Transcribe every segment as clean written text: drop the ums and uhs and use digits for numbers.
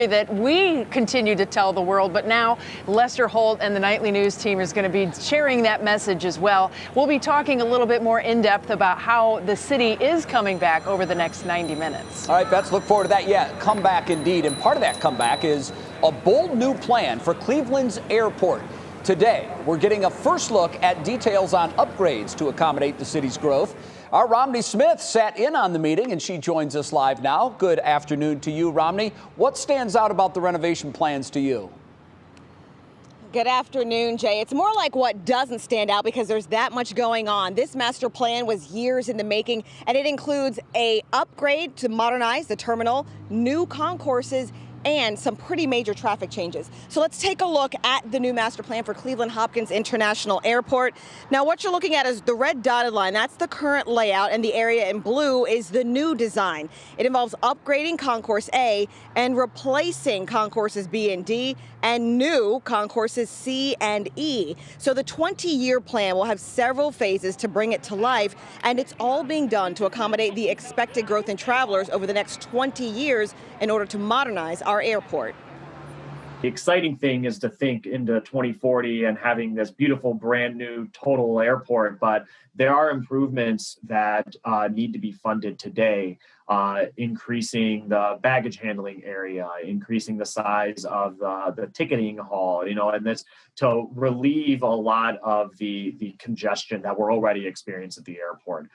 that we continue to tell the world, but now Lester Holt and the Nightly News team is going to be sharing that message as well. We'll be talking a little bit more in depth about how the city is coming back over the next 90 minutes. All right, Bets, look forward to that. Yeah, comeback indeed. And part of that comeback is a bold new plan for Cleveland's airport. Today, we're getting a first look at details on upgrades to accommodate the city's growth. Our Romney Smith sat in on the meeting, and she joins us live now. Good afternoon to you, Romney. What stands out about the renovation plans to you? Good afternoon, Jay. It's more like what doesn't stand out because there's that much going on. This master plan was years in the making, and it includes an upgrade to modernize the terminal, new concourses, and some pretty major traffic changes. So let's take a look at the new master plan for Cleveland Hopkins International Airport. Now, what you're looking at is the red dotted line. That's the current layout, and the area in blue is the new design. It involves upgrading Concourse A and replacing Concourses B and D and new Concourses C and E. So the 20-year plan will have several phases to bring it to life, and it's all being done to accommodate the expected growth in travelers over the next 20 years in order to modernize our airport. The exciting thing is to think into 2040 and having this beautiful brand new total airport, but there are improvements that need to be funded today, increasing the baggage handling area, increasing the size of the ticketing hall, and this to relieve a lot of the congestion that we're already experiencing at the airport.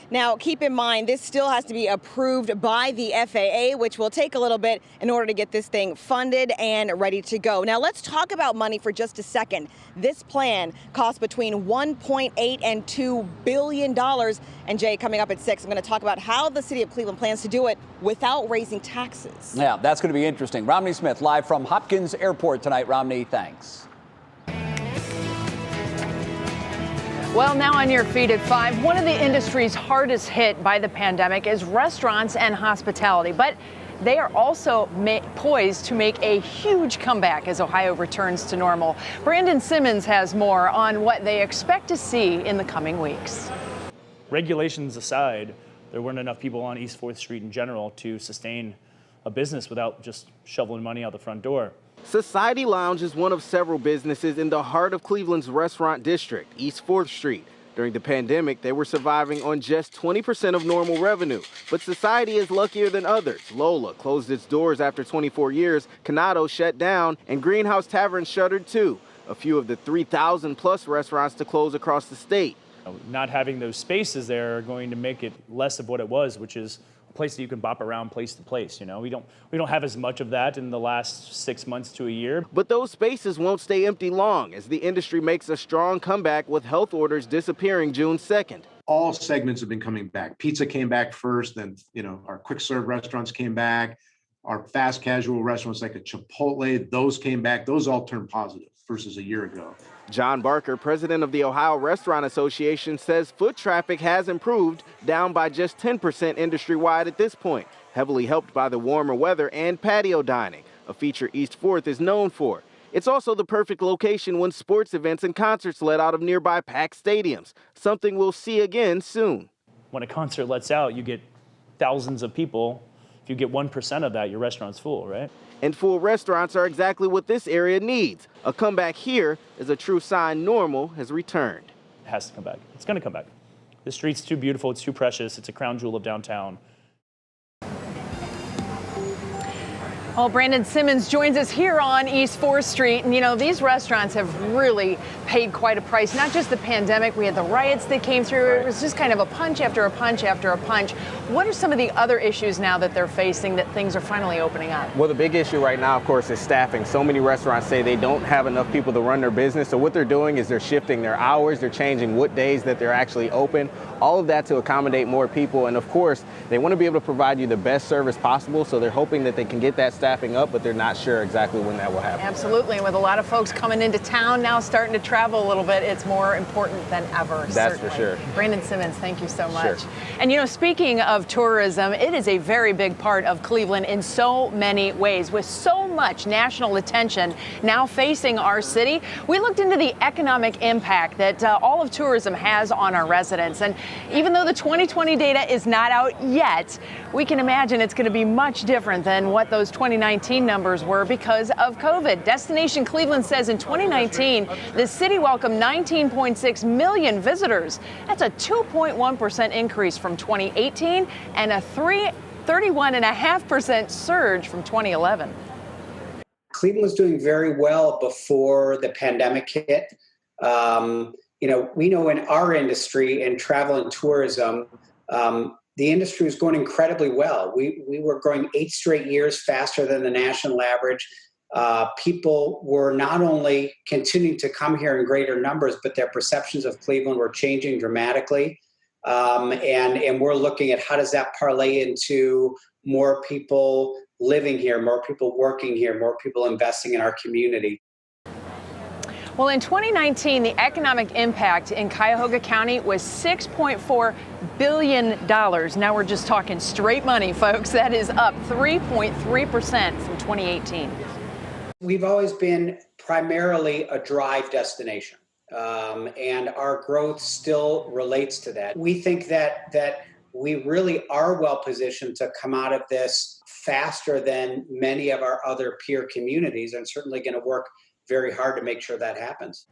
Now, keep in mind, this still has to be approved by the FAA, which will take a little bit in order to get this thing funded and ready to go. Now, let's talk about money for just a second. This plan costs between $1.8 and $2 billion. And Jay, coming up at 6, I'm going to talk about how the city of Cleveland plans to do it without raising taxes. Yeah, that's going to be interesting. Romney Smith, live from Hopkins Airport tonight. Romney, thanks. Well, now on your feet at 5, one of the industries hardest hit by the pandemic is restaurants and hospitality. But they are also poised to make a huge comeback as Ohio returns to normal. Brandon Simmons has more on what they expect to see in the coming weeks. Regulations aside, there weren't enough people on East 4th Street in general to sustain a business without just shoveling money out the front door. Society Lounge is one of several businesses in the heart of Cleveland's restaurant district, East 4th Street. During the pandemic, they were surviving on just 20% of normal revenue. But Society is luckier than others. Lola closed its doors after 24 years, Canado shut down, and Greenhouse Tavern shuttered too. A few of the 3,000 plus restaurants to close across the state. Not having those spaces there are going to make it less of what it was, which is place that you can bop around place to place. We don't have as much of that in the last 6 months to a year. But those spaces won't stay empty long as the industry makes a strong comeback with health orders disappearing June 2nd. All segments have been coming back. Pizza came back first, then our quick serve restaurants came back. Our fast casual restaurants like a Chipotle, those came back. Those all turned positive versus a year ago. John Barker, president of the Ohio Restaurant Association, says foot traffic has improved, down by just 10% industry-wide at this point, heavily helped by the warmer weather and patio dining, a feature East 4th is known for. It's also the perfect location when sports events and concerts let out of nearby packed stadiums, something we'll see again soon. When a concert lets out, you get thousands of people. If you get 1% of that, your restaurant's full, right? And full restaurants are exactly what this area needs. A comeback here is a true sign normal has returned. It has to come back. It's going to come back. The street's too beautiful. It's too precious. It's a crown jewel of downtown. Well, Brandon Simmons joins us here on East 4th Street. And, these restaurants have really paid quite a price. Not just the pandemic. We had the riots that came through. Right. It was just kind of a punch after a punch after a punch. What are some of the other issues now that they're facing that things are finally opening up? Well, the big issue right now, of course, is staffing. So many restaurants say they don't have enough people to run their business. So what they're doing is they're shifting their hours. They're changing what days that they're actually open. All of that to accommodate more people. And, of course, they want to be able to provide you the best service possible. So they're hoping that they can get that staffing up, but they're not sure exactly when that will happen. Absolutely. And with a lot of folks coming into town now, starting to travel a little bit, it's more important than ever. That's certainly. for sure. Brandon Simmons, thank you so much. Sure. And, speaking of tourism, it is a very big part of Cleveland in so many ways. With so much national attention now facing our city. We looked into the economic impact that all of tourism has on our residents. And even though the 2020 data is not out yet, we can imagine it's going to be much different than what those 2019 numbers were because of COVID. Destination Cleveland says in 2019, the city welcomed 19.6 million visitors. That's a 2.1% increase from 2018 and a 31.5% surge from 2011. Cleveland was doing very well before the pandemic hit. We know in our industry and travel and tourism, the industry was going incredibly well. We were growing 8 straight years faster than the national average. People were not only continuing to come here in greater numbers, but their perceptions of Cleveland were changing dramatically. And we're looking at how does that parlay into more people living here, more people working here, more people investing in our community. Well, in 2019, the economic impact in Cuyahoga County was $6.4 billion. Now we're just talking straight money, folks. That is up 3.3% from 2018. We've always been primarily a drive destination, and our growth still relates to that. We think that we really are well positioned to come out of this faster than many of our other peer communities, and certainly going to work very hard to make sure that happens.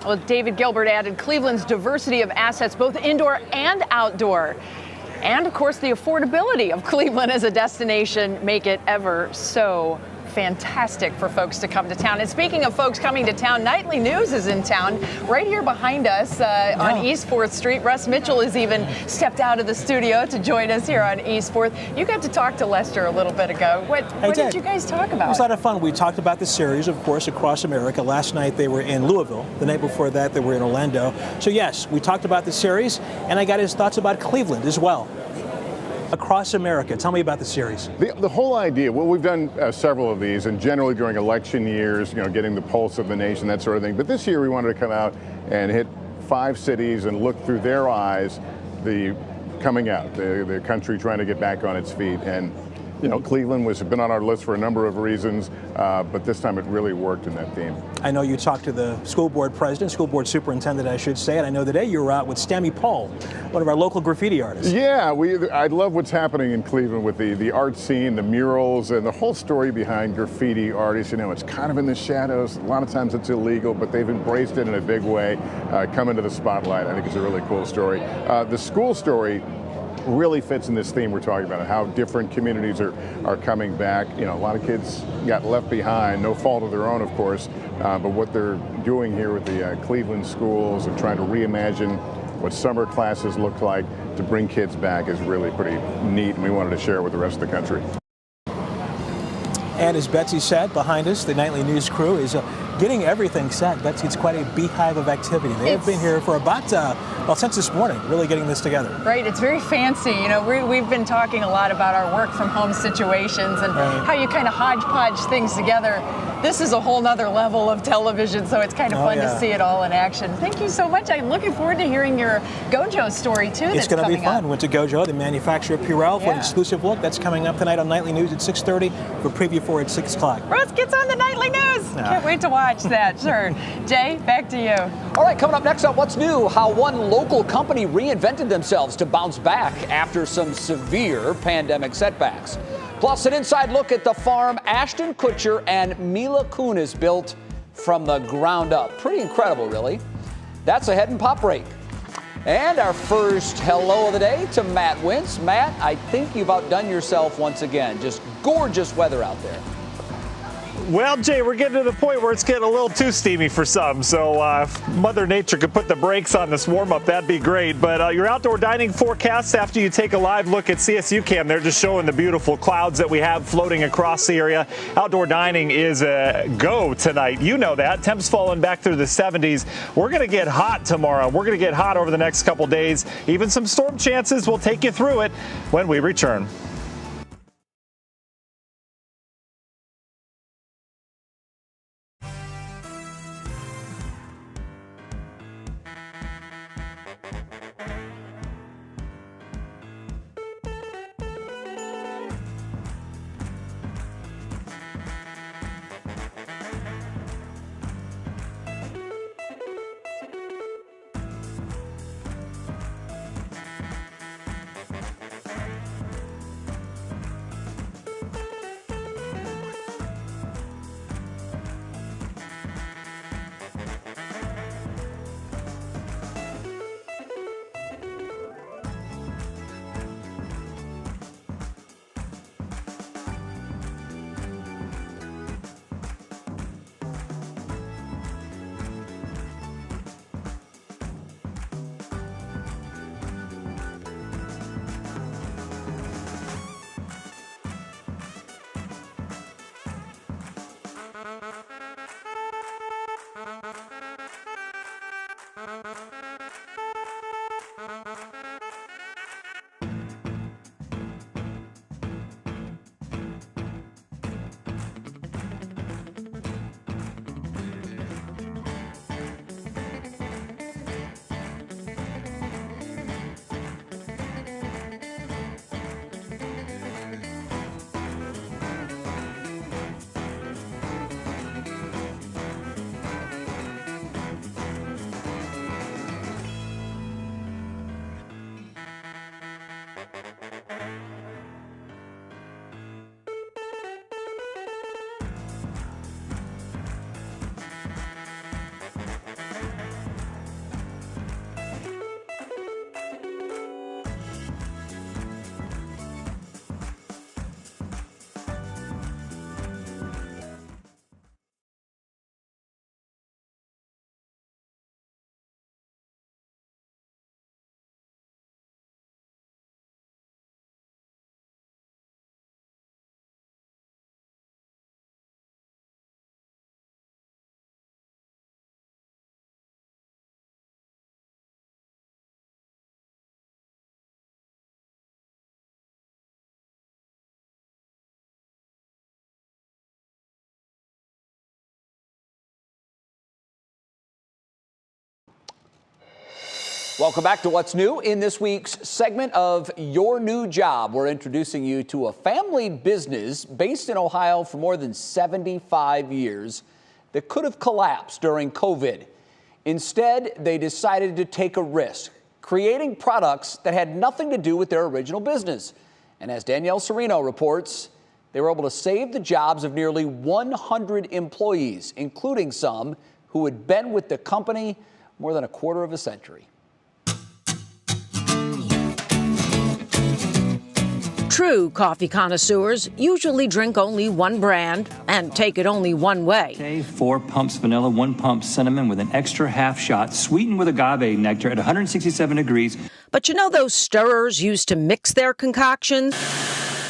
Well, David Gilbert added Cleveland's diversity of assets, both indoor and outdoor. And of course, the affordability of Cleveland as a destination make it ever so fantastic for folks to come to town. And speaking of folks coming to town, Nightly News is in town right here behind us on East 4th Street. Russ Mitchell has even stepped out of the studio to join us here on East 4th. You got to talk to Lester a little bit ago. What did you guys talk about? It was a lot of fun. We talked about the series, of course, across America. Last night they were in Louisville. The night before that they were in Orlando. So yes, we talked about the series, and I got his thoughts about Cleveland as well. Across America. Tell me about the series. The whole idea, well, we've done several of these, and generally during election years, getting the pulse of the nation, that sort of thing. But this year we wanted to come out and hit 5 cities and look through their eyes, the coming out, the country trying to get back on its feet. And Cleveland has been on our list for a number of reasons, but this time it really worked in that theme. I know you talked to the school board president, school board superintendent, I should say, and I know today you were out with Stammy Paul, one of our local graffiti artists. Yeah, I love what's happening in Cleveland with the art scene, the murals, and the whole story behind graffiti artists. It's kind of in the shadows. A lot of times it's illegal, but they've embraced it in a big way, come into the spotlight. I think it's a really cool story. The school story really fits in this theme we're talking about, how different communities are coming back. A lot of kids got left behind, no fault of their own, of course, but what they're doing here with the Cleveland schools and trying to reimagine what summer classes look like to bring kids back is really pretty neat, and we wanted to share it with the rest of the country. And as Betsy said, behind us, the Nightly News crew is getting everything set. Betsy, it's quite a beehive of activity. They have been here for about, since this morning, really getting this together. Right, it's very fancy. We've been talking a lot about our work from home situations and how you kind of hodgepodge things together. This is a whole nother level of television, so it's kind of fun to see it all in action. Thank you so much. I'm looking forward to hearing your Gojo story, too. It's going to be fun. Went to Gojo, the manufacturer of Purell, for an exclusive look. That's coming up tonight on Nightly News at 6:30, for preview for at 6 o'clock. Russ gets on the Nightly News. Can't wait to watch that. Sure. Jay, back to you. All right, coming up next up, what's new? How one local company reinvented themselves to bounce back after some severe pandemic setbacks. Plus, an inside look at the farm Ashton Kutcher and Mila Kunis built from the ground up. Pretty incredible, really. That's ahead in Pop Break. And our first hello of the day to Matt Wentz. Matt, I think you've outdone yourself once again. Just gorgeous weather out there. Well, Jay, we're getting to the point where it's getting a little too steamy for some. So if Mother Nature could put the brakes on this warm-up, that'd be great. But your outdoor dining forecasts after you take a live look at CSU Cam, they're just showing the beautiful clouds that we have floating across the area. Outdoor dining is a go tonight. You know that. Temps falling back through the 70s. We're going to get hot tomorrow. We're going to get hot over the next couple days. Even some storm chances. We'll take you through it when we return. Welcome back to What's New. In this week's segment of Your New Job, we're introducing you to a family business based in Ohio for more than 75 years that could have collapsed during COVID. Instead, they decided to take a risk, creating products that had nothing to do with their original business. And as Danielle Serino reports, they were able to save the jobs of nearly 100 employees, including some who had been with the company more than a quarter of a century. True coffee connoisseurs usually drink only one brand and take it only one way. Okay, 4 pumps vanilla, 1 pump cinnamon with an extra half shot, sweetened with agave nectar at 167 degrees. But you know those stirrers used to mix their concoctions?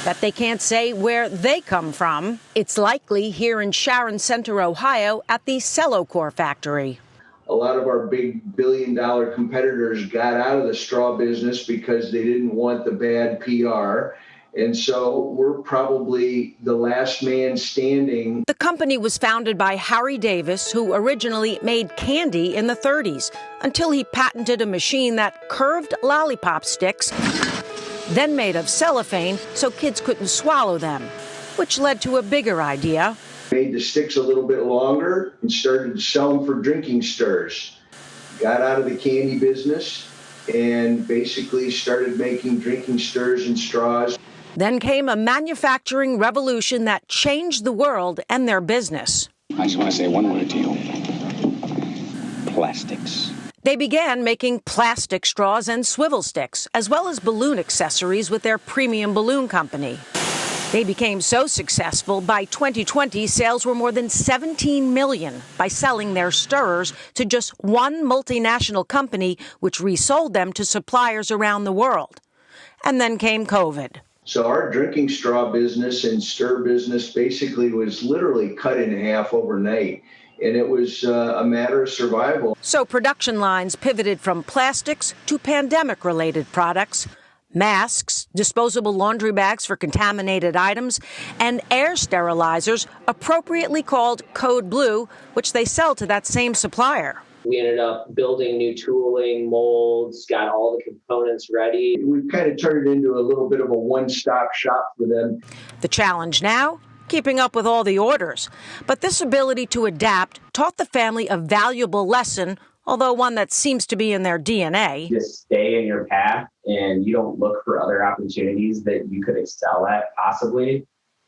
That they can't say where they come from? It's likely here in Sharon Center, Ohio, at the Cellocor factory. A lot of our big billion-dollar competitors got out of the straw business because they didn't want the bad PR. And so we're probably the last man standing. The company was founded by Harry Davis, who originally made candy in the 30s, until he patented a machine that curved lollipop sticks, then made of cellophane so kids couldn't swallow them, which led to a bigger idea. Made the sticks a little bit longer and started to sell them for drinking stirs. Got out of the candy business and basically started making drinking stirs and straws. Then came a manufacturing revolution that changed the world and their business. I just want to say one word to you. Plastics. They began making plastic straws and swivel sticks, as well as balloon accessories with their premium balloon company. They became so successful, by 2020, sales were more than 17 million by selling their stirrers to just one multinational company, which resold them to suppliers around the world. And then came COVID. So our drinking straw business and stir business basically was literally cut in half overnight. And it was a matter of survival. So production lines pivoted from plastics to pandemic-related products, masks, disposable laundry bags for contaminated items, and air sterilizers, appropriately called Code Blue, which they sell to that same supplier. We ended up building new tooling, molds, got all the components ready. We've kind of turned it into a little bit of a one-stop shop for them. The challenge now? Keeping up with all the orders. But this ability to adapt taught the family a valuable lesson, although one that seems to be in their DNA. Just stay in your path and you don't look for other opportunities that you could excel at possibly.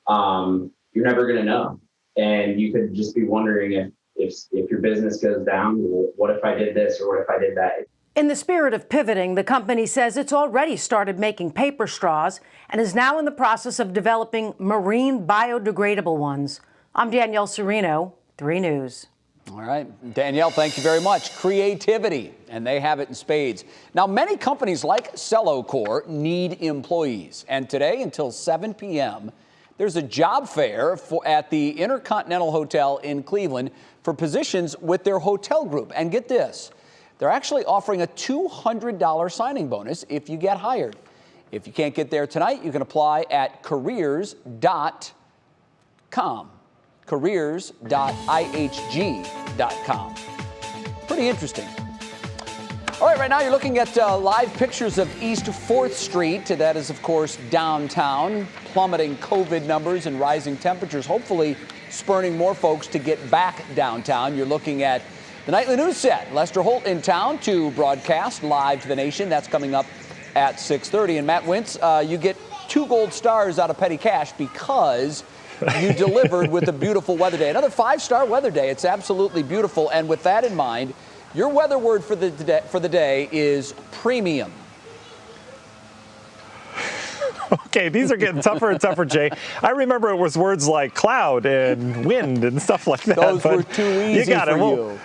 You're never going to know. And you could just be wondering if your business goes down, what if I did this or what if I did that? In the spirit of pivoting, the company says it's already started making paper straws and is now in the process of developing marine biodegradable ones. I'm Danielle Serino, 3 News. All right, Danielle, thank you very much. Creativity, and they have it in spades. Now, many companies like Cellocor need employees, and today until 7 p.m., there's a job fair at the Intercontinental Hotel in Cleveland for positions with their hotel group. And get this, they're actually offering a $200 signing bonus if you get hired. If you can't get there tonight, you can apply at careers.com. careers.ihg.com. Pretty interesting. All right, right now you're looking at live pictures of East 4th Street. That is, of course, downtown. Plummeting COVID numbers and rising temperatures, hopefully spurring more folks to get back downtown. You're looking at the nightly news set. Lester Holt in town to broadcast live to the nation. That's coming up at 6:30. And Matt Wintz, you get 2 gold stars out of petty cash because you delivered with a beautiful weather day. Another 5-star weather day. It's absolutely beautiful. And with that in mind, your weather word for the day is premium. Okay, these are getting tougher and tougher, Jay. I remember it was words like cloud and wind and stuff like that. Those were too easy for you.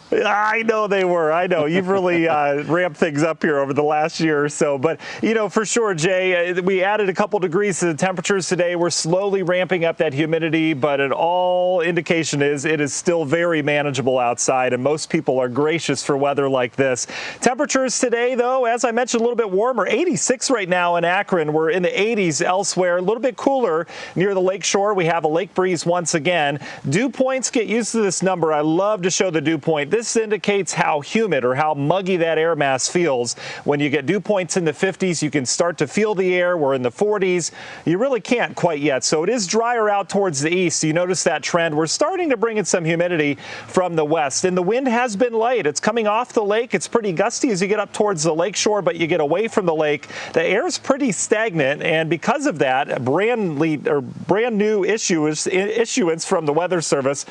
I know they were. I know. You've really ramped things up here over the last year or so. But, you know, for sure, Jay, we added a couple degrees to the temperatures today. We're slowly ramping up that humidity, but all indication is it is still very manageable outside, and most people are gracious for weather like this. Temperatures today, though, as I mentioned, a little bit warmer. 86 right now in Akron. We're in the 80s elsewhere. A little bit cooler near the lake shore. We have a lake breeze once again. Dew points, get used to this number. I love to show the dew point. this indicates how humid or how muggy that air mass feels. When you get dew points in the 50s, you can start to feel the air. We're in the 40s. You really can't quite yet. So it is drier out towards the east. You notice that trend. We're starting to bring in some humidity from the west. And the wind has been light. It's coming off the lake. It's pretty gusty as you get up towards the lake shore, but you get away from the lake. The air is pretty stagnant. And because of that, brand new issuance from the Weather Service.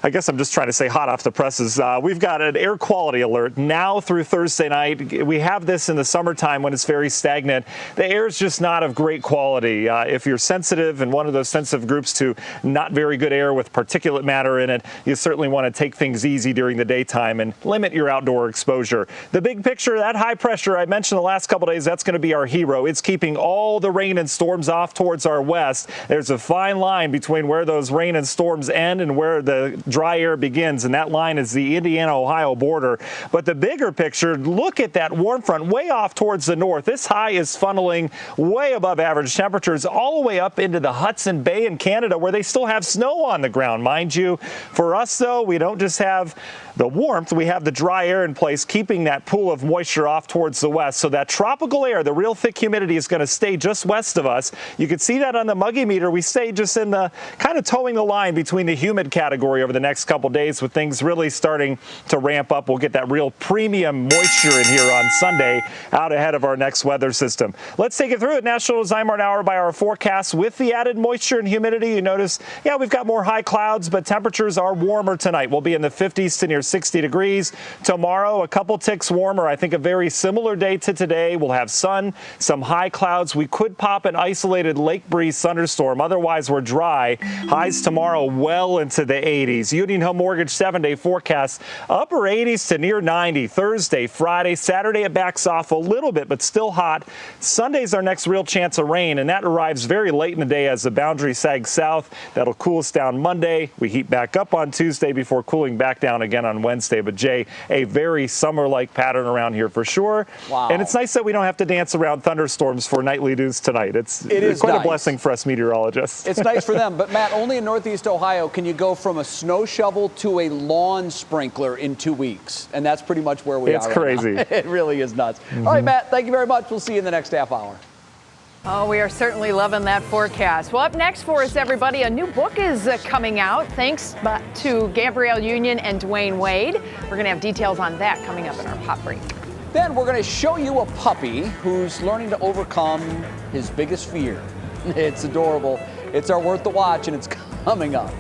I guess I'm just trying to say hot off the presses. We've got an air quality alert now through Thursday night. We have this in the summertime when it's very stagnant. The air is just not of great quality. If you're sensitive and one of those sensitive groups to not very good air with particulate matter in it, you certainly want to take things easy during the daytime and limit your outdoor exposure. The big picture, that high pressure I mentioned the last couple days, that's going to be our hero. It's keeping all the rain and storms off towards our west. There's a fine line between where those rain and storms end and where the dry air begins, and that line is the Indiana-Ohio border. But the bigger picture, look at that warm front way off towards the north. This high is funneling way above average temperatures all the way up into the Hudson Bay in Canada, where they still have snow on the ground. Mind you, for us, though, we don't just have the warmth, we have the dry air in place, keeping that pool of moisture off towards the west. So that tropical air, the real thick humidity, is going to stay just west of us. You can see that on the Muggy meter. We stay just in the kind of towing the line between the humid category over the next couple days, with things really starting to ramp up. We'll get that real premium moisture in here on Sunday, out ahead of our next weather system. Let's take it through it. National Zymarn hour by our forecast. With the added moisture and humidity, you notice, yeah, we've got more high clouds, but temperatures are warmer tonight. We'll be in the 50s to near 60 degrees. Tomorrow, a couple ticks warmer. I think a very similar day to today. We'll have sun, some high clouds. We could pop an isolated lake breeze thunderstorm. Otherwise, we're dry. Highs tomorrow well into the 80s. Union Home Mortgage 7-day forecast, upper 80s to near 90. Thursday, Friday, Saturday, it backs off a little bit, but still hot. Sunday's our next real chance of rain, and that arrives very late in the day as the boundary sags south. That'll cool us down Monday. We heat back up on Tuesday before cooling back down again on Wednesday. But Jay, a very summer-like pattern around here for sure. Wow. And it's nice that we don't have to dance around thunderstorms for nightly news tonight. It is quite nice. a blessing for us meteorologists. It's nice for them. But Matt, only in Northeast Ohio can you go from a snow shovel to a lawn sprinkler in 2 weeks. And that's pretty much where we are. It's crazy. Right now. It really is nuts. All right, Matt, thank you very much. We'll see you in the next half hour. Oh, we are certainly loving that forecast. Well, up next for us, everybody, a new book is coming out, thanks to Gabrielle Union and Dwayne Wade. We're going to have details on that coming up in our pop break. Then we're going to show you a puppy who's learning to overcome his biggest fear. It's adorable. It's our Worth the Watch, and it's coming up.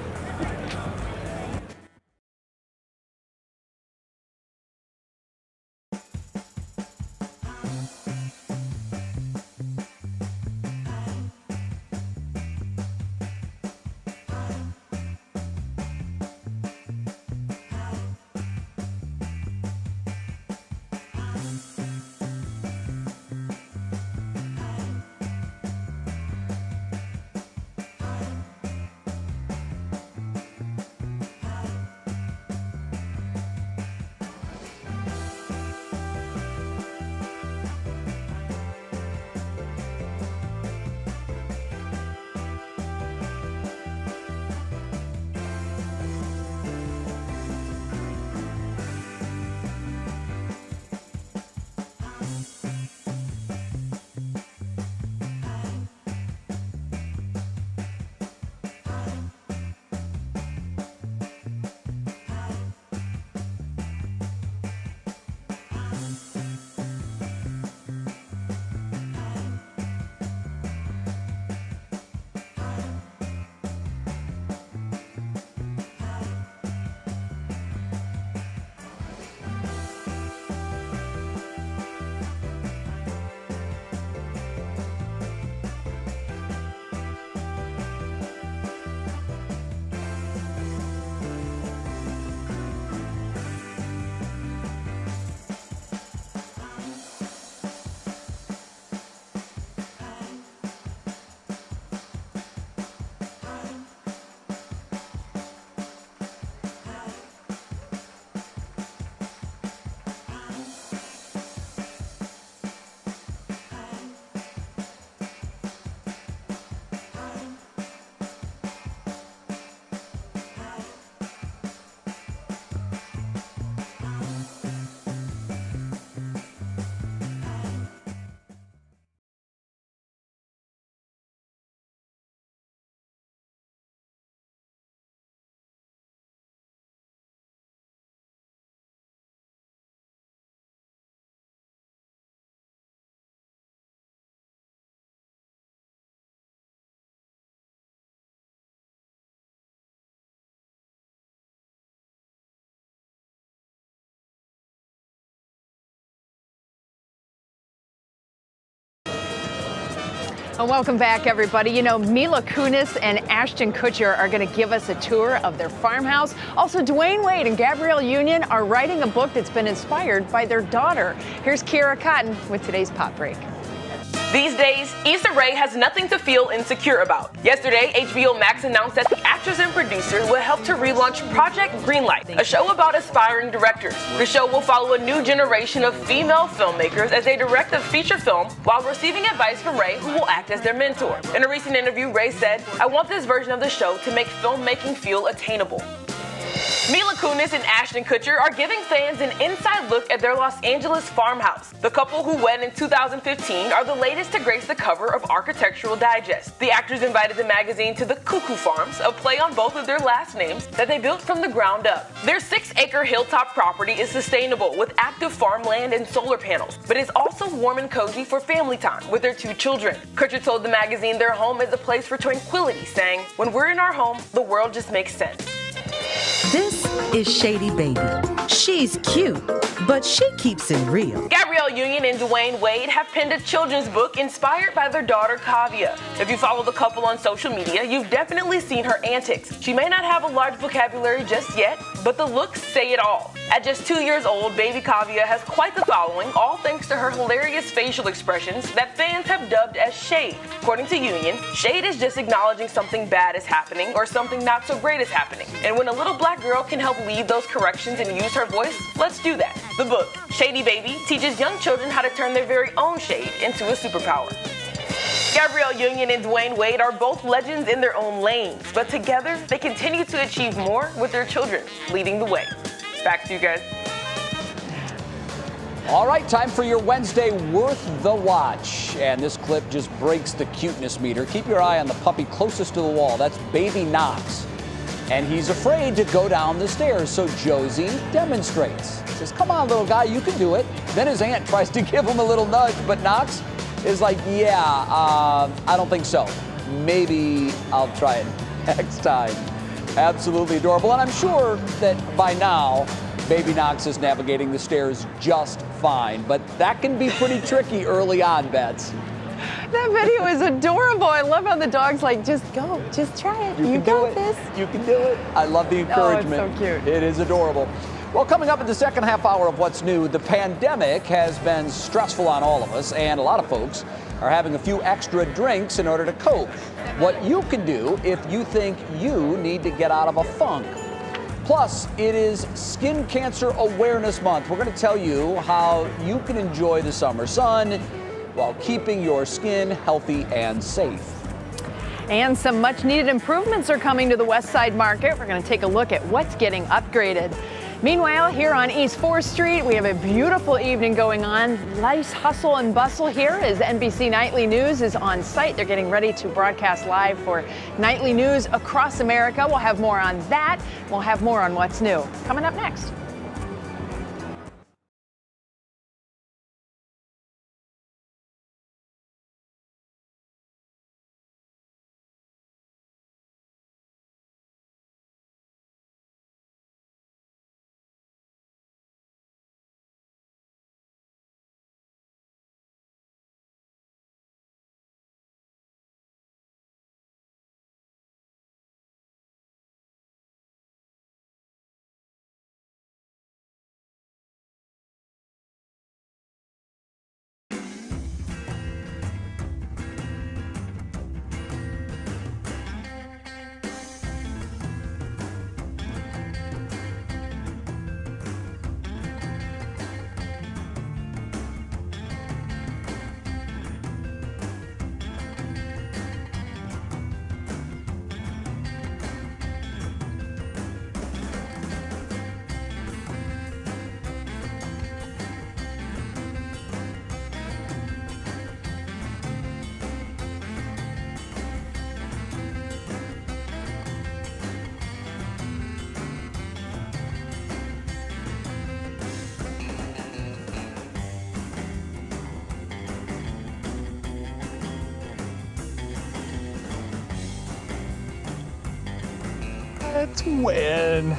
And welcome back, everybody. You know, Mila Kunis and Ashton Kutcher are going to give us a tour of their farmhouse. Also, Dwayne Wade and Gabrielle Union are writing a book that's been inspired by their daughter. Here's Kiera Cotton with today's Pop Break. These days, Issa Rae has nothing to feel insecure about. Yesterday, HBO Max announced that the actress and producer will help to relaunch Project Greenlight, a show about aspiring directors. The show will follow a new generation of female filmmakers as they direct a feature film while receiving advice from Rae, who will act as their mentor. In a recent interview, Rae said, "I want this version of the show to make filmmaking feel attainable." Mila Kunis and Ashton Kutcher are giving fans an inside look at their Los Angeles farmhouse. The couple, who wed in 2015, are the latest to grace the cover of Architectural Digest. The actors invited the magazine to the Cuckoo Farms, a play on both of their last names, that they built from the ground up. Their 6-acre hilltop property is sustainable with active farmland and solar panels, but is also warm and cozy for family time with their 2 children. Kutcher told the magazine their home is a place for tranquility, saying, "When we're in our home, the world just makes sense." This is Shady Baby. She's cute, but she keeps it real. Gabrielle Union and Dwayne Wade have penned a children's book inspired by their daughter Kavya. If you follow the couple on social media, you've definitely seen her antics. She may not have a large vocabulary just yet, but the looks say it all. At just 2 years old, baby Kavya has quite the following, all thanks to her hilarious facial expressions that fans have dubbed as shade. According to Union, shade is just acknowledging something bad is happening or something not so great is happening. And when a little black girl can help lead those corrections and use her voice, let's do that. The book, Shady Baby, teaches young children how to turn their very own shade into a superpower. Gabrielle Union and Dwayne Wade are both legends in their own lanes, but together they continue to achieve more with their children leading the way. Back to you guys. All right, time for your Wednesday Worth the Watch. And this clip just breaks the cuteness meter. Keep your eye on the puppy closest to the wall. That's baby Knox. And he's afraid to go down the stairs, so Josie demonstrates. Says, "Come on, little guy, you can do it." Then his aunt tries to give him a little nudge, but Knox is like, I don't think so. Maybe I'll try it next time. Absolutely adorable. And I'm sure that by now, baby Knox is navigating the stairs just fine. But that can be pretty tricky early on, Bets. That video is adorable. I love how the dog's like, just go, just try it. You got this. You can do it. I love the encouragement. Oh, it's so cute. It is adorable. Well, coming up in the second half hour of What's New, the pandemic has been stressful on all of us, and a lot of folks are having a few extra drinks in order to cope. What you can do if you think you need to get out of a funk. Plus, it is Skin Cancer Awareness Month. We're going to tell you how you can enjoy the summer sun while keeping your skin healthy and safe. And some much needed improvements are coming to the West Side Market. We're going to take a look at what's getting upgraded. Meanwhile, here on East 4th Street, we have a beautiful evening going on. Life's hustle and bustle here as NBC Nightly News is on site. They're getting ready to broadcast live for nightly news across America. We'll have more on that. We'll have more on what's new coming up next. Let's win.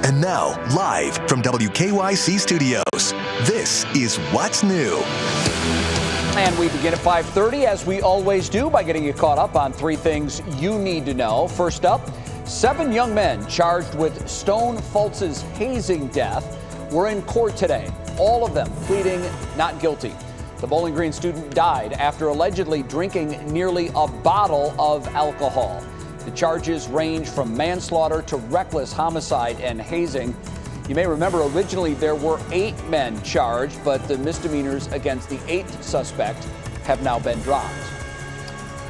And now, live from WKYC Studios, this is What's New. And we begin at 5:30, as we always do, by getting you caught up on three things you need to know. First up, 7 young men charged with Stone Fultz's hazing death were in court today, all of them pleading not guilty. The Bowling Green student died after allegedly drinking nearly a bottle of alcohol. The charges range from manslaughter to reckless homicide and hazing. You may remember originally there were 8 men charged, but the misdemeanors against the 8th suspect have now been dropped.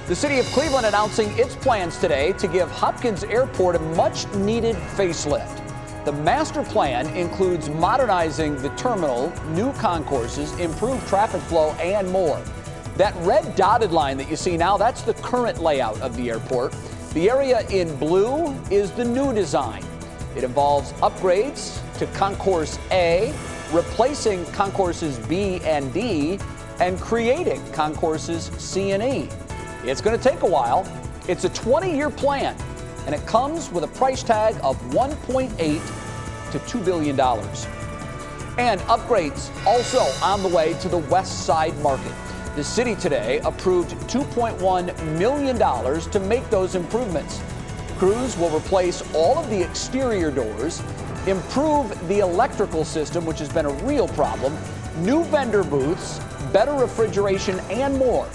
The city of Cleveland announcing its plans today to give Hopkins Airport a much-needed facelift. The master plan includes modernizing the terminal, new concourses, improved traffic flow, and more. That red dotted line that you see now, that's the current layout of the airport. The area in blue is the new design. It involves upgrades to Concourse A, replacing Concourses B and D, and creating Concourses C and E. It's going to take a while. It's a 20-year plan, and it comes with a price tag of $1.8 to $2 billion. And upgrades also on the way to the West Side Market. The city today approved $2.1 million to make those improvements. Crews will replace all of the exterior doors, improve the electrical system, which has been a real problem, new vendor booths, better refrigeration, and more.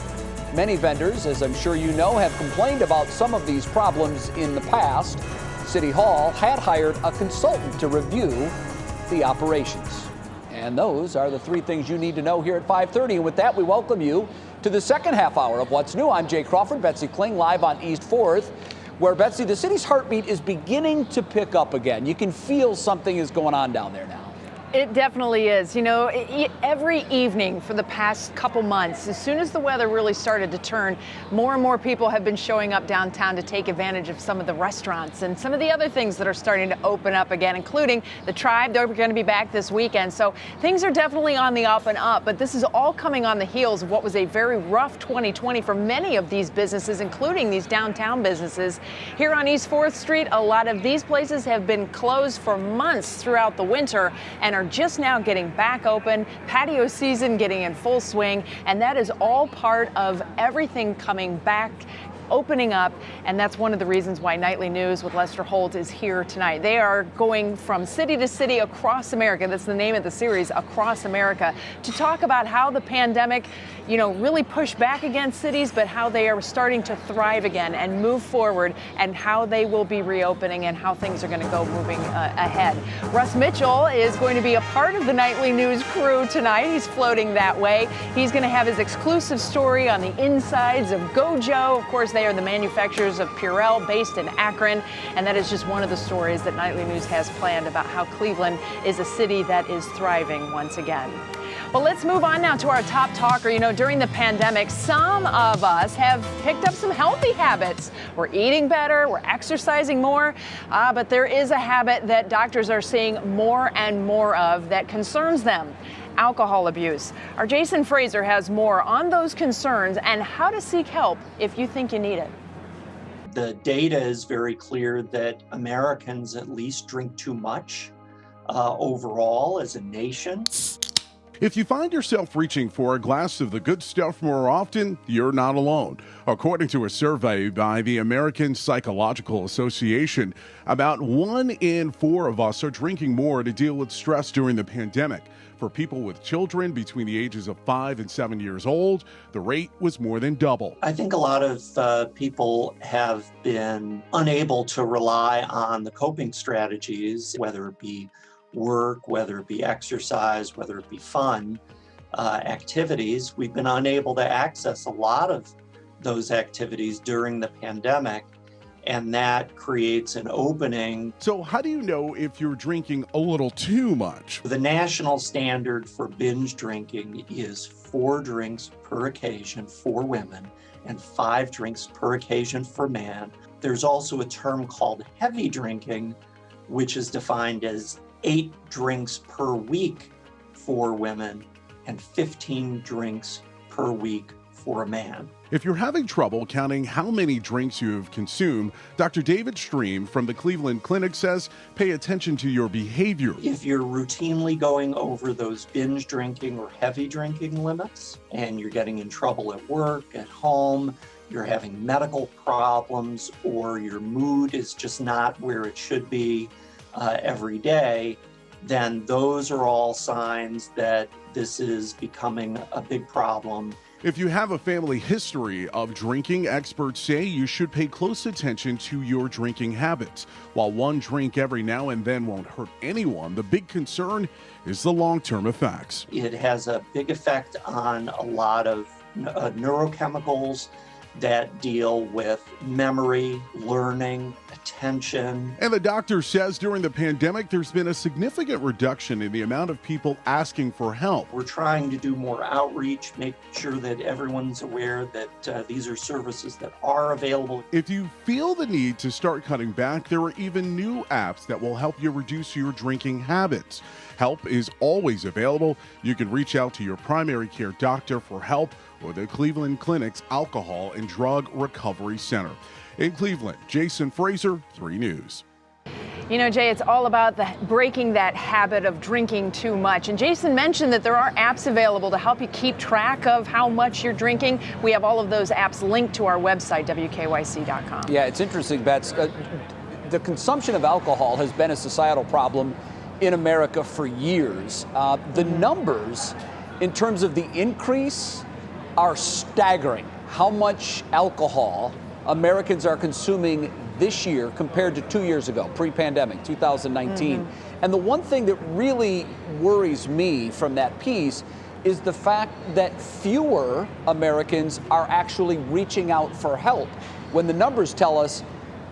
Many vendors, as I'm sure you know, have complained about some of these problems in the past. City Hall had hired a consultant to review the operations. And those are the three things you need to know here at 5:30. And with that, we welcome you to the second half hour of What's New. I'm Jay Crawford, Betsy Kling, live on East 4th, where, Betsy, the city's heartbeat is beginning to pick up again. You can feel something is going on down there now. It definitely is. You know, every evening for the past couple months, as soon as the weather really started to turn, more and more people have been showing up downtown to take advantage of some of the restaurants and some of the other things that are starting to open up again, including the Tribe. They're going to be back this weekend. So things are definitely on the up and up, but this is all coming on the heels of what was a very rough 2020 for many of these businesses, including these downtown businesses. Here on East 4th Street, a lot of these places have been closed for months throughout the winter and are just now getting back open, patio season getting in full swing, and that is all part of everything coming back, opening up, and that's one of the reasons why Nightly News with Lester Holt is here tonight. They are going from city to city across America, that's the name of the series, Across America, to talk about how the pandemic, you know, really pushed back against cities, but how they are starting to thrive again and move forward, and how they will be reopening and how things are going to go moving ahead. Russ Mitchell is going to be a part of the Nightly News crew tonight. He's floating that way. He's going to have his exclusive story on the insides of Gojo. Of course, they are the manufacturers of Purell, based in Akron, and that is just one of the stories that Nightly News has planned about how Cleveland is a city that is thriving once again. Well, let's move on now to our top talker. You know, during the pandemic, some of us have picked up some healthy habits. We're eating better, we're exercising more, but there is a habit that doctors are seeing more and more of that concerns them: alcohol abuse. Our Jason Fraser has more on those concerns and how to seek help if you think you need it. The data is very clear that Americans at least drink too much overall as a nation. If you find yourself reaching for a glass of the good stuff more often, you're not alone. According to a survey by the American Psychological Association, about 1 in 4 of us are drinking more to deal with stress during the pandemic. For people with children between the ages of 5 and 7 years old, the rate was more than double. I think a lot of people have been unable to rely on the coping strategies, whether it be work, whether it be exercise, whether it be fun activities. We've been unable to access a lot of those activities during the pandemic, and that creates an opening. So how do you know if you're drinking a little too much? The national standard for binge drinking is 4 drinks per occasion for women and 5 drinks per occasion for men. There's also a term called heavy drinking, which is defined as 8 drinks per week for women and 15 drinks per week for a man. If you're having trouble counting how many drinks you have consumed, Dr. David Stream from the Cleveland Clinic says pay attention to your behavior. If you're routinely going over those binge drinking or heavy drinking limits, and you're getting in trouble at work, at home, you're having medical problems, or your mood is just not where it should be every day, then those are all signs that this is becoming a big problem. If you have a family history of drinking, experts say you should pay close attention to your drinking habits. While one drink every now and then won't hurt anyone, the big concern is the long-term effects. It has a big effect on a lot of neurochemicals that deal with memory, learning, attention. And the doctor says during the pandemic, there's been a significant reduction in the amount of people asking for help. We're trying to do more outreach, make sure that everyone's aware that these are services that are available. If you feel the need to start cutting back, there are even new apps that will help you reduce your drinking habits. Help is always available. You can reach out to your primary care doctor for help or the Cleveland Clinic's Alcohol and Drug Recovery Center. In Cleveland, Jason Fraser, 3 News. You know, Jay, it's all about breaking that habit of drinking too much. And Jason mentioned that there are apps available to help you keep track of how much you're drinking. We have all of those apps linked to our website, WKYC.com. Yeah, it's interesting, Bets. The consumption of alcohol has been a societal problem in America for years. The numbers in terms of the increase are staggering. How much alcohol Americans are consuming this year compared to 2 years ago, pre-pandemic, 2019. And the one thing that really worries me from that piece is the fact that fewer Americans are actually reaching out for help, when the numbers tell us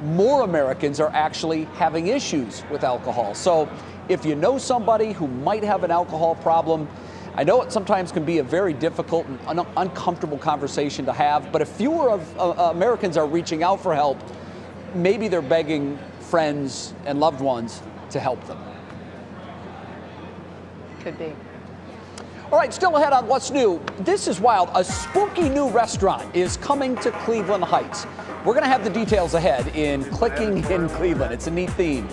more Americans are actually having issues with alcohol. So if you know somebody who might have an alcohol problem, I know it sometimes can be a very difficult and uncomfortable conversation to have, but if fewer of Americans are reaching out for help, maybe they're begging friends and loved ones to help them. Could be. All right, still ahead on What's New. This is wild. A spooky new restaurant is coming to Cleveland Heights. We're going to have the details ahead in Clicking in Cleveland. It's a neat theme.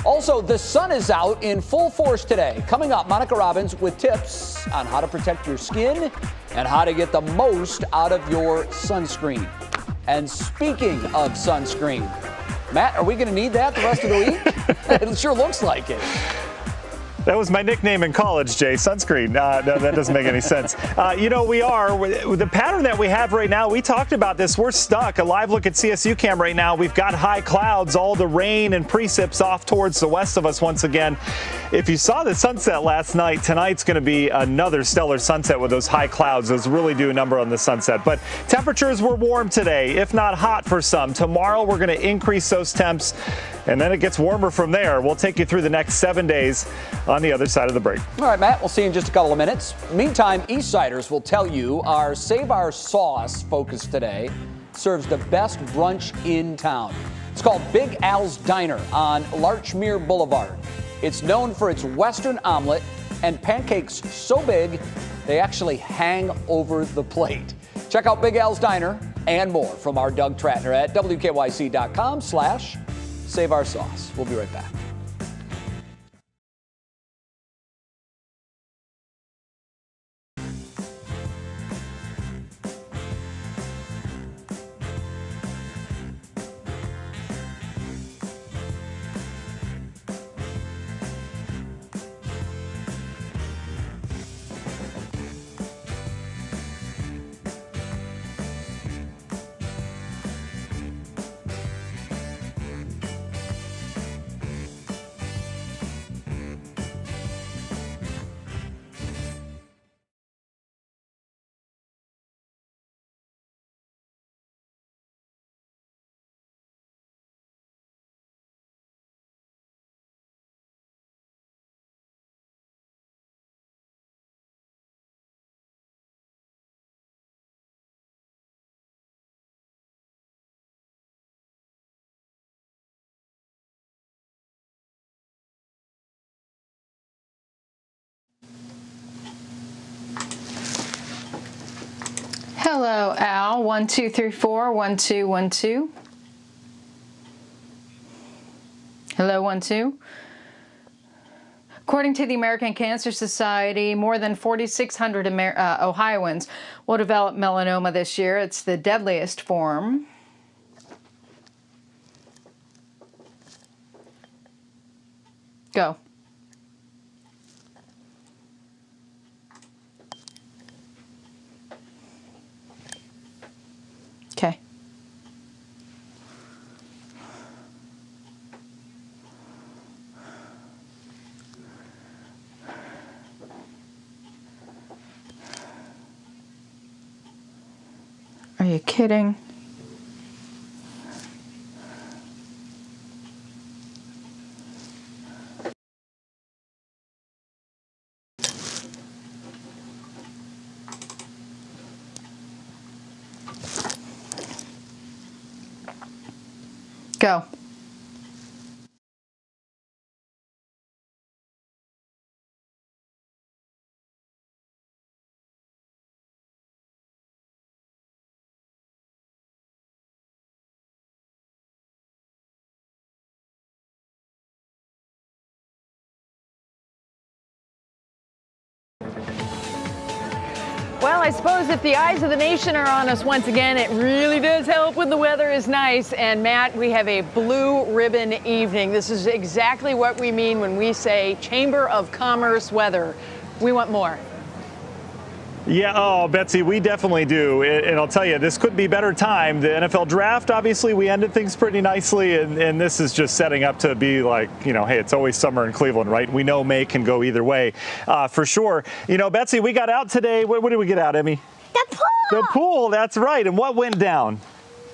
Also, the sun is out in full force today. Coming up, Monica Robbins with tips on how to protect your skin and how to get the most out of your sunscreen. And speaking of sunscreen, Matt, are we going to need that the rest of the week? It sure looks like it. That was my nickname in college, Jay. Sunscreen. No, that doesn't make any sense. You know, we are. With the pattern that we have right now, we talked about this. We're stuck. A live look at CSU cam right now. We've got high clouds, all the rain and precipits off towards the west of us once again. If you saw the sunset last night, tonight's going to be another stellar sunset with those high clouds. Those really do a number on the sunset. But temperatures were warm today, if not hot for some. Tomorrow, we're going to increase those temps, and then it gets warmer from there. We'll take you through the next 7 days on the other side of the break. All right, Matt, we'll see you in just a couple of minutes. Meantime, Eastsiders will tell you our Save Our Sauce focus today serves the best brunch in town. It's called Big Al's Diner on Larchmere Boulevard. It's known for its Western omelet and pancakes so big they actually hang over the plate. Check out Big Al's Diner and more from our Doug Tratner at WKYC.com/Save Our Sauce. We'll be right back. Hello, Al. 1234 1212. Hello, 12. According to the American Cancer Society, more than 4,600 Ohioans will develop melanoma this year. It's the deadliest form. Go. Okay. Are you kidding? Go. Well, I suppose if the eyes of the nation are on us once again, it really does help when the weather is nice. And Matt, we have a blue ribbon evening. This is exactly what we mean when we say Chamber of Commerce weather. We want more. Yeah, oh, Betsy, we definitely do. And I'll tell you, this could be better time. The NFL draft, obviously, we ended things pretty nicely. And this is just setting up to be like, you know, hey, it's always summer in Cleveland, right? We know May can go either way for sure. You know, Betsy, we got out today. What did we get out, Emmy? The pool. The pool, that's right. And what went down?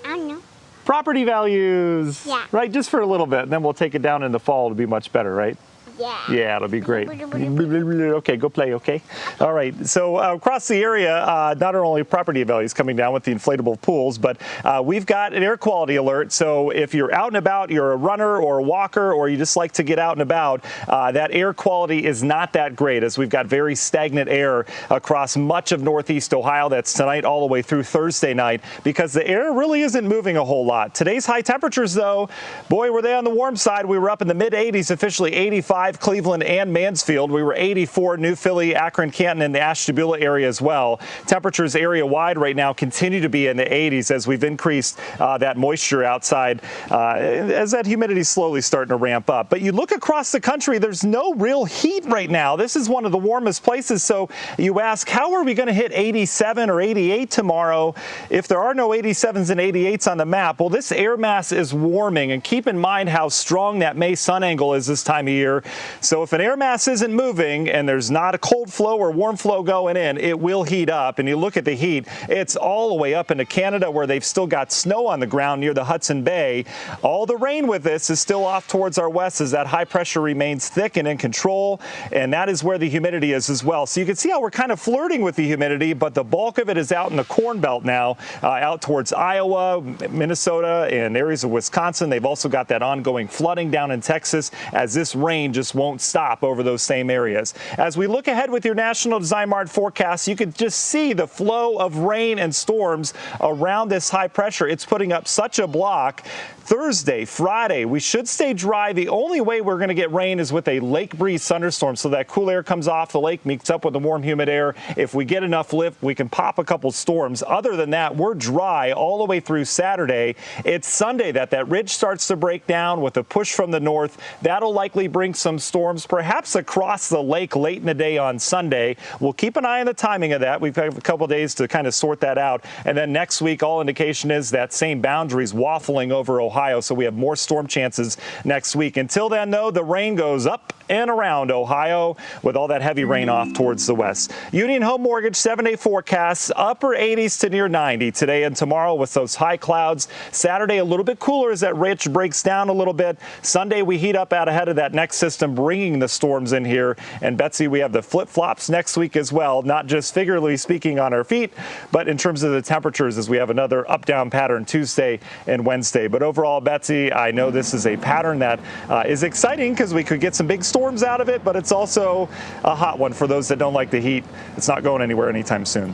I don't know. Property values. Yeah. Right, just for a little bit. And then we'll take it down in the fall. It'll be much better, right? Yeah. Yeah, it'll be great. Okay, go play, okay? All right, so across the area, not only property values coming down with the inflatable pools, but we've got an air quality alert. So if you're out and about, you're a runner or a walker, or you just like to get out and about, that air quality is not that great, as we've got very stagnant air across much of northeast Ohio. That's tonight all the way through Thursday night, because the air really isn't moving a whole lot. Today's high temperatures, though, boy, were they on the warm side. We were up in the mid-80s, officially 85. Cleveland and Mansfield. We were 84, New Philly, Akron, Canton, and the Ashtabula area as well. Temperatures area-wide right now continue to be in the 80s as we've increased that moisture outside as that humidity is slowly starting to ramp up. But you look across the country, there's no real heat right now. This is one of the warmest places. So you ask, how are we going to hit 87 or 88 tomorrow if there are no 87s and 88s on the map? Well, this air mass is warming, and keep in mind how strong that May sun angle is this time of year. So if an air mass isn't moving and there's not a cold flow or warm flow going in, it will heat up. And you look at the heat, it's all the way up into Canada, where they've still got snow on the ground near the Hudson Bay. All the rain with this is still off towards our west as that high pressure remains thick and in control. And that is where the humidity is as well. So you can see how we're kind of flirting with the humidity, but the bulk of it is out in the Corn Belt now, out towards Iowa, Minnesota, and areas of Wisconsin. They've also got that ongoing flooding down in Texas, as this rain just won't stop over those same areas. As we look ahead with your National Design Mart forecast, you can just see the flow of rain and storms around this high pressure. It's putting up such a block. Thursday, Friday, we should stay dry. The only way we're going to get rain is with a lake breeze thunderstorm. So that cool air comes off the lake, meets up with the warm, humid air. If we get enough lift, we can pop a couple storms. Other than that, we're dry all the way through Saturday. It's Sunday that ridge starts to break down with a push from the north. That'll likely bring some storms, perhaps across the lake late in the day on Sunday. We'll keep an eye on the timing of that. We've got a couple days to kind of sort that out. And then next week, all indication is that same boundaries waffling over Ohio. So we have more storm chances next week. Until then, though, the rain goes up and around Ohio with all that heavy rain off towards the west. Union Home Mortgage 7-day forecasts, upper 80s to near 90 today and tomorrow with those high clouds. Saturday, a little bit cooler as that ridge breaks down a little bit. Sunday, we heat up out ahead of that next system, bringing the storms in here. And Betsy, we have the flip-flops next week as well, not just figuratively speaking on our feet, but in terms of the temperatures, as we have another up-down pattern Tuesday and Wednesday. But overall, Betsy, I know this is a pattern that is exciting because we could get some big storms out of it, but it's also a hot one for those that don't like the heat. It's not going anywhere anytime soon.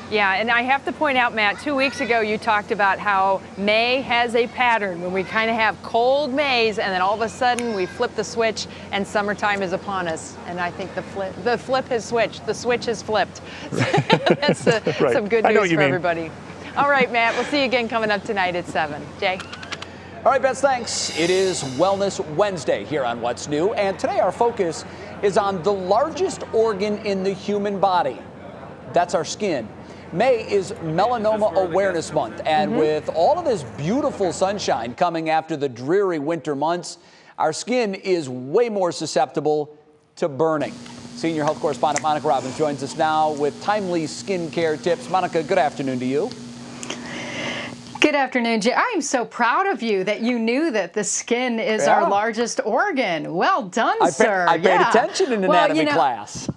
Yeah, and I have to point out, Matt, 2 weeks ago you talked about how May has a pattern when we kind of have cold Mays, and then all of a sudden we flip the switch and summertime is upon us. And I think the flip has switched. The switch has flipped. That's Right. some good I know news what you for mean. everybody. All right, Matt, we'll see you again coming up tonight at 7. Jay? All right, Bets, thanks. It is Wellness Wednesday here on What's New, and today our focus is on the largest organ in the human body. That's our skin. May is Melanoma Awareness Month, and with all of this beautiful sunshine coming after the dreary winter months, our skin is way more susceptible to burning. Senior health correspondent Monica Robbins joins us now with timely skincare tips. Monica, good afternoon to you. Good afternoon, Jay. I am so proud of you that you knew that the skin is our largest organ. Well done, sir. I paid attention in anatomy class.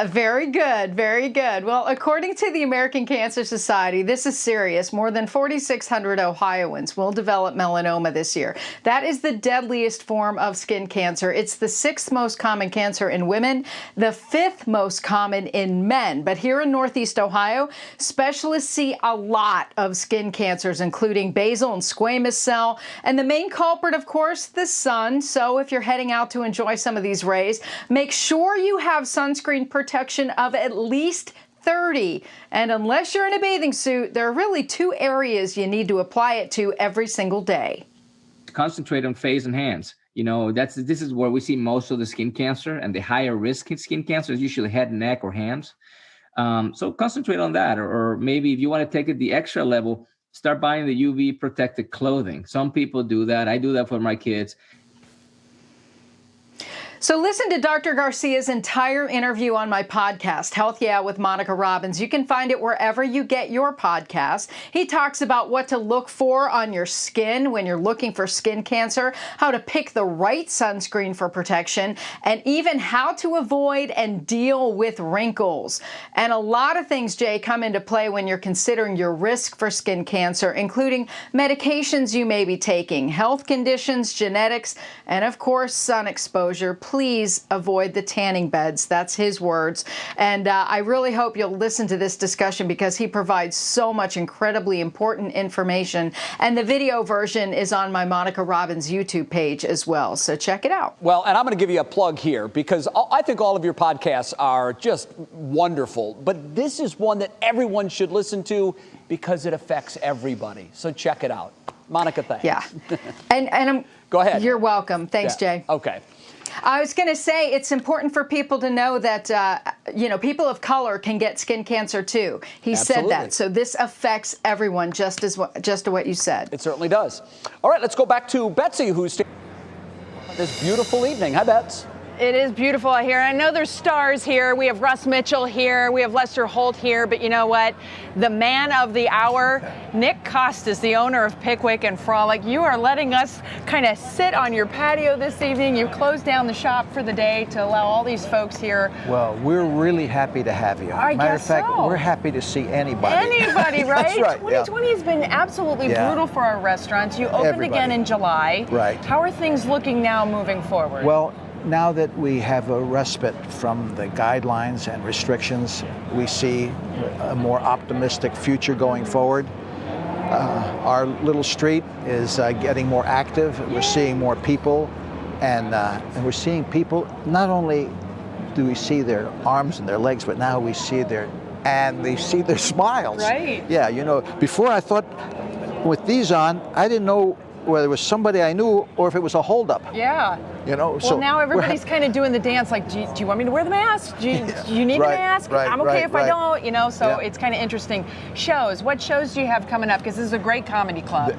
Very good, very good. Well, according to the American Cancer Society, this is serious. More than 4,600 Ohioans will develop melanoma this year. That is the deadliest form of skin cancer. It's the 6th most common cancer in women, the 5th most common in men. But here in Northeast Ohio, specialists see a lot of skin cancers, including basal and squamous cell. And the main culprit, of course, the sun. So if you're heading out to enjoy some of these rays, make sure you have sunscreen protection of at least 30. And unless you're in a bathing suit, there are really 2 areas you need to apply it to every single day. Concentrate on face and hands. You know, this is where we see most of the skin cancer, and the higher risk skin cancer is usually head, neck, or hands. So concentrate on that. Or maybe if you want to take it the extra level, start buying the UV protected clothing. Some people do that. I do that for my kids. So listen to Dr. Garcia's entire interview on my podcast, Health Yeah with Monica Robbins. You can find it wherever you get your podcast. He talks about what to look for on your skin when you're looking for skin cancer, how to pick the right sunscreen for protection, and even how to avoid and deal with wrinkles. And a lot of things, Jay, come into play when you're considering your risk for skin cancer, including medications you may be taking, health conditions, genetics, and of course, sun exposure. Please avoid the tanning beds. That's his words. And I really hope you'll listen to this discussion because he provides so much incredibly important information. And the video version is on my Monica Robbins YouTube page as well. So check it out. Well, and I'm going to give you a plug here because I think all of your podcasts are just wonderful. But this is one that everyone should listen to because it affects everybody. So check it out. Monica, thanks. Yeah. And go ahead. You're welcome. Thanks, Jay. Okay. I was going to say it's important for people to know that, people of color can get skin cancer too. He said that. So this affects everyone just to what you said. It certainly does. All right, let's go back to Betsy, who's this beautiful evening. Hi, Bets. It is beautiful out here. I know there's stars here. We have Russ Mitchell here. We have Lester Holt here. But you know what? The man of the hour, Nick Costas, the owner of Pickwick and Frolic. You are letting us kind of sit on your patio this evening. You closed down the shop for the day to allow all these folks here. Well, we're really happy to have you. Matter of fact, we're happy to see anybody. Anybody, right? That's right. 2020 has been absolutely brutal for our restaurants. You opened again in July. Right. How are things looking now moving forward? Well, now that we have a respite from the guidelines and restrictions, we see a more optimistic future going forward. Our little street is getting more active. We're seeing more people, and we're seeing people. Not only do we see their arms and their legs, but now we see their smiles. Right. Yeah, before I thought with these on, I didn't know whether it was somebody I knew or if it was a holdup. Yeah. Well, so now everybody's kind of doing the dance like, do you want me to wear the mask? Do you need the mask? I'm okay if I don't, so it's kind of interesting. Shows, what shows do you have coming up? Because this is a great comedy club.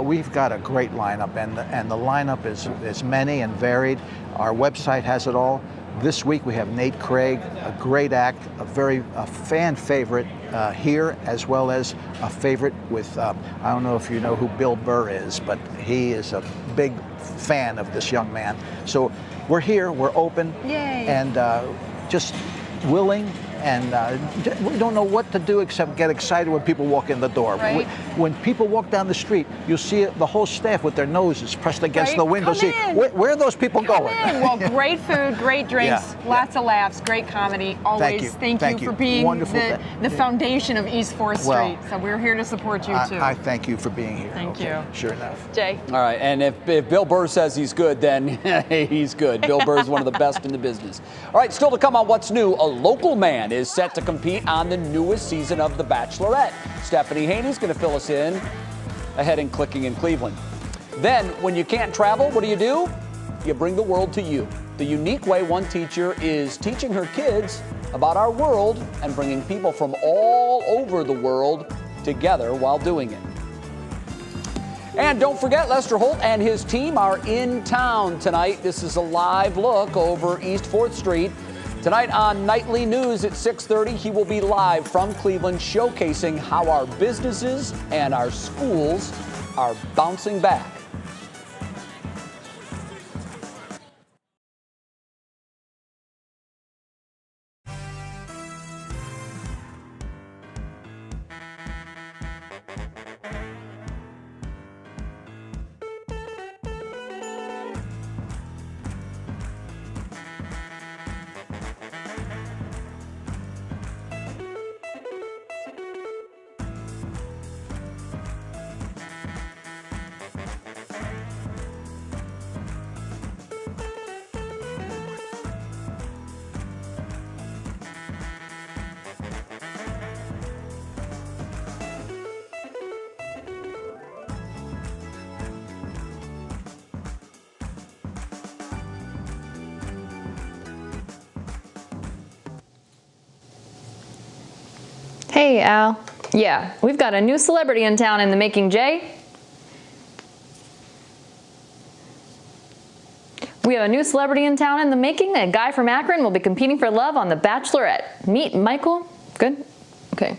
We've got a great lineup, and the lineup is many and varied. Our website has it all. This week we have Nate Craig, a great act, a fan favorite here, as well as a favorite with, I don't know if you know who Bill Burr is, but he is a big fan of this young man. So we're here, we're open, Yay. and just willing we don't know what to do except get excited when people walk in the door. Right. When people walk down the street, you'll see the whole staff with their noses pressed against the window. See, where are those people going? Well, great food, great drinks, lots of laughs, great comedy. Always thank you for being the foundation of East 4th Street. So we're here to support you too. I thank you for being here. Thank you. Sure enough. Jay. All right, and if Bill Burr says he's good, then he's good. Bill Burr is one of the best in the business. All right, still to come on What's New, a local man is set to compete on the newest season of The Bachelorette. Stephanie Haney's going to fill us in ahead in Clicking in Cleveland. Then, when you can't travel, what do? You bring the world to you. The unique way one teacher is teaching her kids about our world and bringing people from all over the world together while doing it. And don't forget, Lester Holt and his team are in town tonight. This is a live look over East 4th Street. Tonight on Nightly News at 6:30, he will be live from Cleveland showcasing how our businesses and our schools are bouncing back. Hey, Al. Yeah, we've got a new celebrity in town in the making, Jay. We have a new celebrity in town in the making. A guy from Akron will be competing for love on The Bachelorette. Meet Michael. Good? Okay.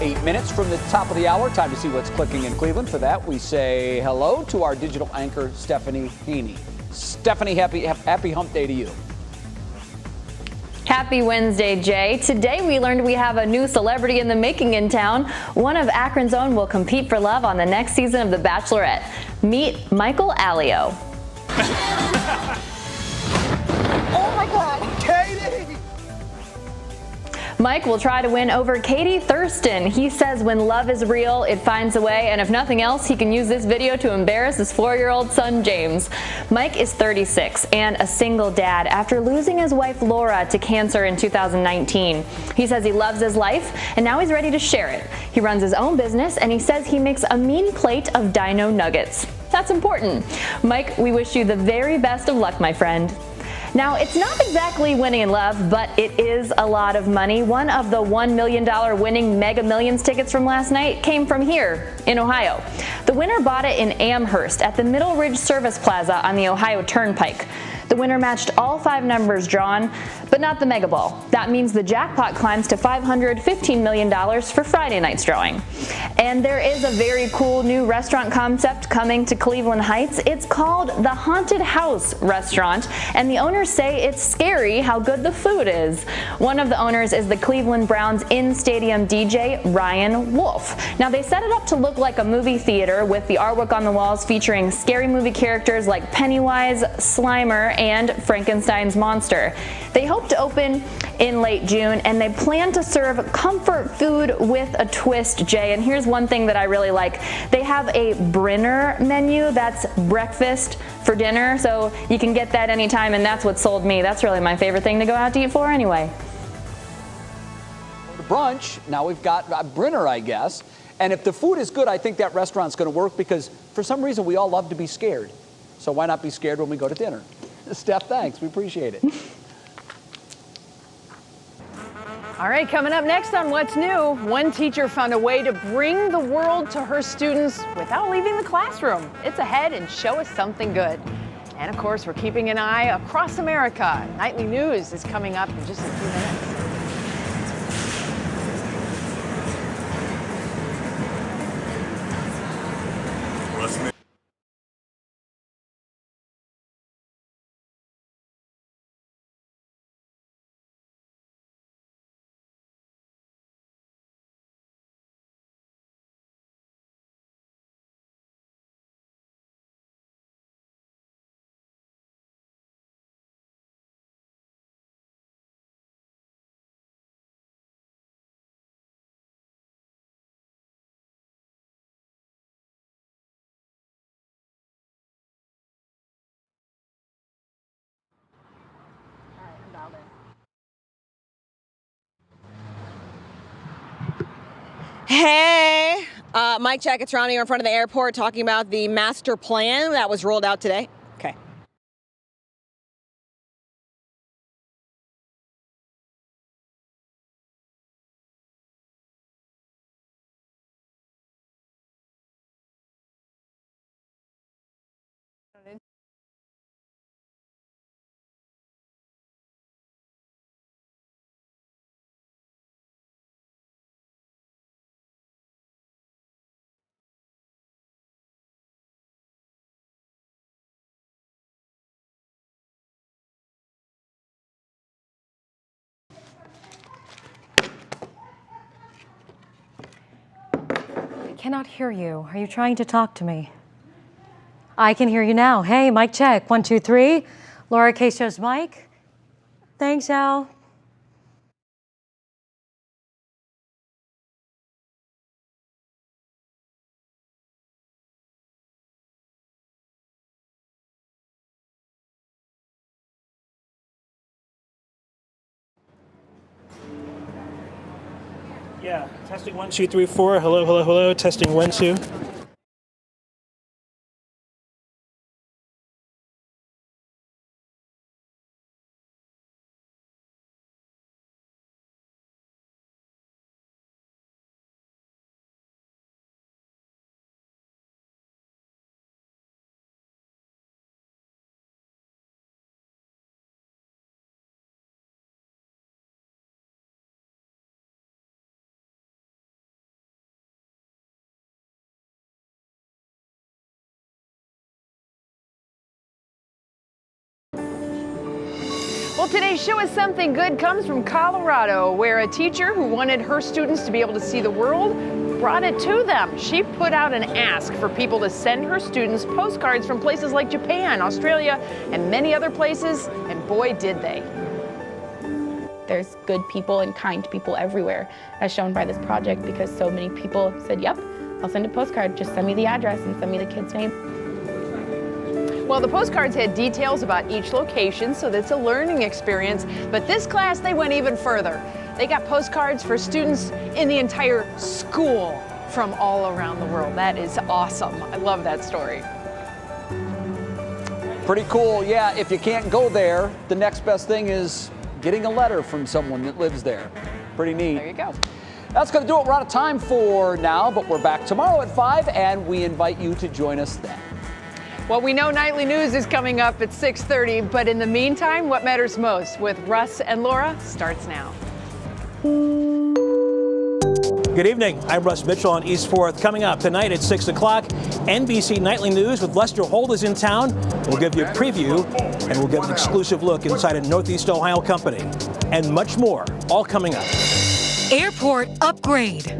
Eight minutes from the top of the hour. Time to see what's clicking in Cleveland. For that, we say hello to our digital anchor, Stephanie Haney. Stephanie, happy hump day to you. Happy Wednesday, Jay. Today we learned we have a new celebrity in the making in town. One of Akron's own will compete for love on the next season of The Bachelorette. Meet Michael Alio. Oh my God, Katie! Mike will try to win over Katie Thurston. He says when love is real, it finds a way, and if nothing else, he can use this video to embarrass his 4-year-old son, James. Mike is 36 and a single dad after losing his wife, Laura, to cancer in 2019. He says he loves his life, and now he's ready to share it. He runs his own business, and he says he makes a mean plate of dino nuggets. That's important. Mike, we wish you the very best of luck, my friend. Now, it's not exactly winning in love, but it is a lot of money. One of the $1 million winning Mega Millions tickets from last night came from here in Ohio. The winner bought it in Amherst at the Middle Ridge Service Plaza on the Ohio Turnpike. The winner matched all 5 numbers drawn, but not the Mega Ball. That means the jackpot climbs to $515 million for Friday night's drawing. And there is a very cool new restaurant concept coming to Cleveland Heights. It's called the Haunted House Restaurant, and the owners say it's scary how good the food is. One of the owners is the Cleveland Browns in-stadium DJ, Ryan Wolf. Now, they set it up to look like a movie theater with the artwork on the walls featuring scary movie characters like Pennywise, Slimer, and Frankenstein's monster. They hope to open in late June, and they plan to serve comfort food with a twist, Jay. And here's one thing that I really like. They have a Brinner menu. That's breakfast for dinner, so you can get that anytime, and that's what sold me. That's really my favorite thing to go out to eat for anyway. Brunch, now we've got Brinner, I guess. And if the food is good, I think that restaurant's going to work because for some reason we all love to be scared. So why not be scared when we go to dinner? Steph, thanks. We appreciate it. All right, coming up next on What's New, one teacher found a way to bring the world to her students without leaving the classroom. It's ahead and Show Us Something Good. And of course, we're keeping an eye across America. Nightly news is coming up in just a few minutes. Hey, Mike check. It's Ronnie here in front of the airport talking about the master plan that was rolled out today. Okay. I cannot hear you. Are you trying to talk to me? I can hear you now. Hey, mic check. 1, 2, 3. Laura K shows Mike. Thanks, Al. Yeah, testing 1, 2, 3, 4. Hello, hello, hello. Testing 1, 2. Well, today's Show Us Something Good comes from Colorado, where a teacher who wanted her students to be able to see the world brought it to them. She put out an ask for people to send her students postcards from places like Japan, Australia, and many other places, and boy, did they. There's good people and kind people everywhere, as shown by this project, because so many people said, yep, I'll send a postcard, just send me the address and send me the kid's name. Well, the postcards had details about each location, so that's a learning experience. But this class, they went even further. They got postcards for students in the entire school from all around the world. That is awesome. I love that story. Pretty cool. Yeah, if you can't go there, the next best thing is getting a letter from someone that lives there. Pretty neat. There you go. That's going to do it. We're out of time for now, but we're back tomorrow at 5, and we invite you to join us then. Well, we know Nightly News is coming up at 6:30, but in the meantime, what matters most with Russ and Laura starts now. Good evening. I'm Russ Mitchell on East 4th. Coming up tonight at 6 o'clock, NBC Nightly News with Lester Holt is in town. We'll give you a preview, and we'll get an exclusive look inside a Northeast Ohio company. And much more, all coming up. Airport upgrade.